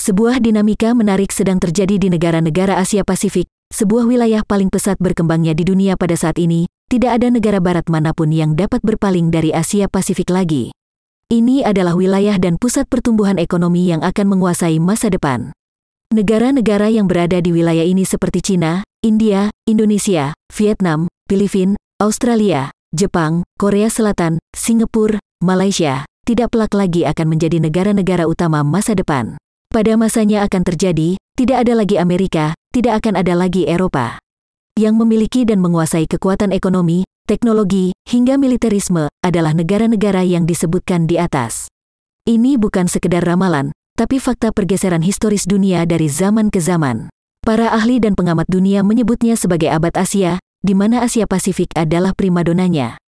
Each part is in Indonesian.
Sebuah dinamika menarik sedang terjadi di negara-negara Asia Pasifik, sebuah wilayah paling pesat berkembangnya di dunia pada saat ini. Tidak ada negara barat manapun yang dapat berpaling dari Asia Pasifik lagi. Ini adalah wilayah dan pusat pertumbuhan ekonomi yang akan menguasai masa depan. Negara-negara yang berada di wilayah ini seperti China, India, Indonesia, Vietnam, Filipina, Australia, Jepang, Korea Selatan, Singapura, Malaysia, tidak pelak lagi akan menjadi negara-negara utama masa depan. Pada masanya akan terjadi, tidak ada lagi Amerika, tidak akan ada lagi Eropa. Yang memiliki dan menguasai kekuatan ekonomi, teknologi, hingga militerisme adalah negara-negara yang disebutkan di atas. Ini bukan sekedar ramalan, tapi fakta pergeseran historis dunia dari zaman ke zaman. Para ahli dan pengamat dunia menyebutnya sebagai abad Asia, di mana Asia Pasifik adalah primadonanya.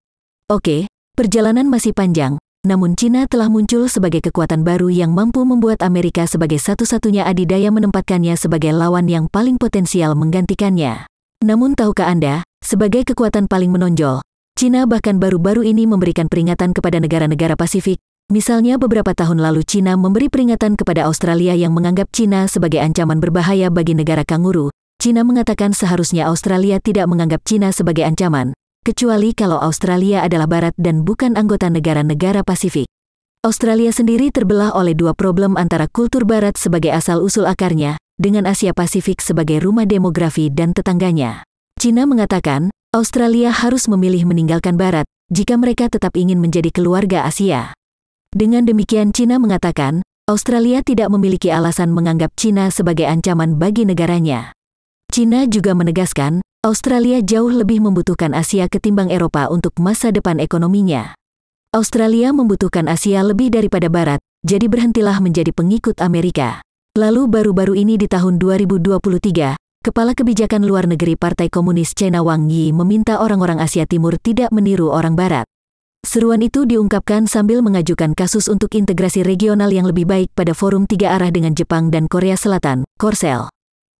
Oke, perjalanan masih panjang. Namun Cina telah muncul sebagai kekuatan baru yang mampu membuat Amerika sebagai satu-satunya adidaya menempatkannya sebagai lawan yang paling potensial menggantikannya. Namun tahukah Anda, sebagai kekuatan paling menonjol, Cina bahkan baru-baru ini memberikan peringatan kepada negara-negara Pasifik. Misalnya beberapa tahun lalu Cina memberi peringatan kepada Australia yang menganggap Cina sebagai ancaman berbahaya bagi negara kanguru. Cina mengatakan seharusnya Australia tidak menganggap Cina sebagai ancaman, kecuali kalau Australia adalah barat dan bukan anggota negara-negara Pasifik. Australia sendiri terbelah oleh dua problem antara kultur barat sebagai asal-usul akarnya, dengan Asia Pasifik sebagai rumah demografi dan tetangganya. Cina mengatakan, Australia harus memilih meninggalkan barat, jika mereka tetap ingin menjadi keluarga Asia. Dengan demikian Cina mengatakan, Australia tidak memiliki alasan menganggap Cina sebagai ancaman bagi negaranya. Cina juga menegaskan, Australia jauh lebih membutuhkan Asia ketimbang Eropa untuk masa depan ekonominya. Australia membutuhkan Asia lebih daripada Barat, jadi berhentilah menjadi pengikut Amerika. Lalu baru-baru ini di tahun 2023, Kepala Kebijakan Luar Negeri Partai Komunis China Wang Yi meminta orang-orang Asia Timur tidak meniru orang Barat. Seruan itu diungkapkan sambil mengajukan kasus untuk integrasi regional yang lebih baik pada Forum Tiga Arah dengan Jepang dan Korea Selatan, Korsel.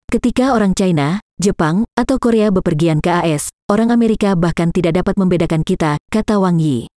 Ketika orang China, Jepang, atau Korea bepergian ke AS, orang Amerika bahkan tidak dapat membedakan kita, kata Wang Yi.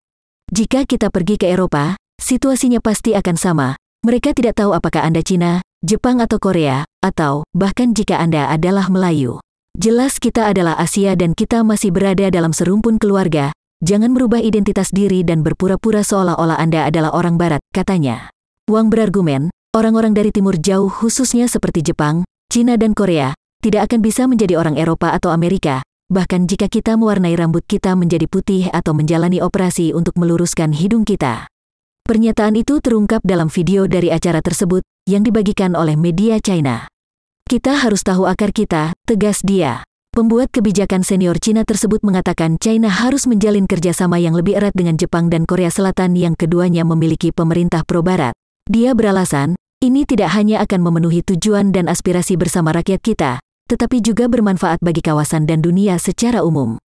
Jika kita pergi ke Eropa, situasinya pasti akan sama. Mereka tidak tahu apakah Anda Cina, Jepang atau Korea, atau bahkan jika Anda adalah Melayu. Jelas kita adalah Asia dan kita masih berada dalam serumpun keluarga. Jangan merubah identitas diri dan berpura-pura seolah-olah Anda adalah orang Barat, katanya. Wang berargumen, orang-orang dari Timur Jauh khususnya seperti Jepang, Cina dan Korea, tidak akan bisa menjadi orang Eropa atau Amerika, bahkan jika kita mewarnai rambut kita menjadi putih atau menjalani operasi untuk meluruskan hidung kita. Pernyataan itu terungkap dalam video dari acara tersebut, yang dibagikan oleh media China. Kita harus tahu akar kita, tegas dia. Pembuat kebijakan senior Cina tersebut mengatakan China harus menjalin kerjasama yang lebih erat dengan Jepang dan Korea Selatan yang keduanya memiliki pemerintah pro-Barat. Dia beralasan, ini tidak hanya akan memenuhi tujuan dan aspirasi bersama rakyat kita, tetapi juga bermanfaat bagi kawasan dan dunia secara umum.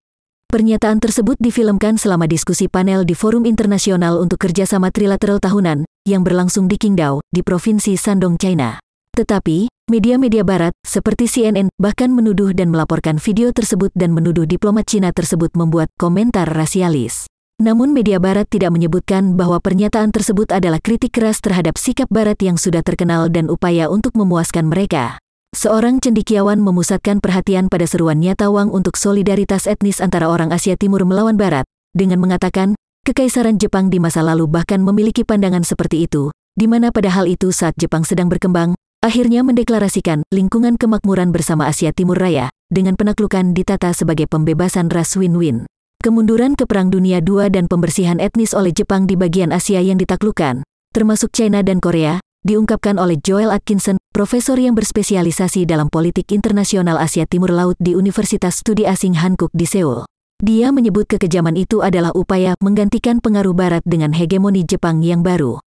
Pernyataan tersebut difilmkan selama diskusi panel di Forum Internasional untuk Kerjasama Trilateral Tahunan, yang berlangsung di Qingdao, di Provinsi Shandong, China. Tetapi, media-media Barat, seperti CNN, bahkan menuduh dan melaporkan video tersebut dan menuduh diplomat Cina tersebut membuat komentar rasialis. Namun media Barat tidak menyebutkan bahwa pernyataan tersebut adalah kritik keras terhadap sikap Barat yang sudah terkenal dan upaya untuk memuaskan mereka. Seorang cendekiawan memusatkan perhatian pada seruan nyata Wang untuk solidaritas etnis antara orang Asia Timur melawan Barat, dengan mengatakan, Kekaisaran Jepang di masa lalu bahkan memiliki pandangan seperti itu, di mana pada hal itu saat Jepang sedang berkembang, akhirnya mendeklarasikan lingkungan kemakmuran bersama Asia Timur Raya, dengan penaklukan ditata sebagai pembebasan ras win-win. Kemunduran ke Perang Dunia II dan pembersihan etnis oleh Jepang di bagian Asia yang ditaklukkan, termasuk China dan Korea, diungkapkan oleh Joel Atkinson, profesor yang berspesialisasi dalam politik internasional Asia Timur Laut di Universitas Studi Asing Hankook di Seoul. Dia menyebut kekejaman itu adalah upaya menggantikan pengaruh Barat dengan hegemoni Jepang yang baru.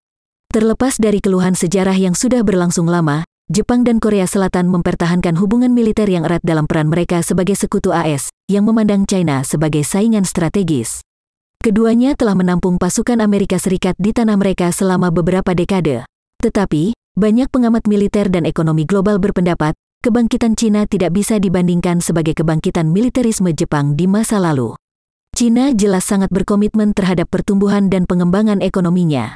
Terlepas dari keluhan sejarah yang sudah berlangsung lama, Jepang dan Korea Selatan mempertahankan hubungan militer yang erat dalam peran mereka sebagai sekutu AS, yang memandang China sebagai saingan strategis. Keduanya telah menampung pasukan Amerika Serikat di tanah mereka selama beberapa dekade. Tetapi, banyak pengamat militer dan ekonomi global berpendapat, kebangkitan Cina tidak bisa dibandingkan sebagai kebangkitan militerisme Jepang di masa lalu. Cina jelas sangat berkomitmen terhadap pertumbuhan dan pengembangan ekonominya.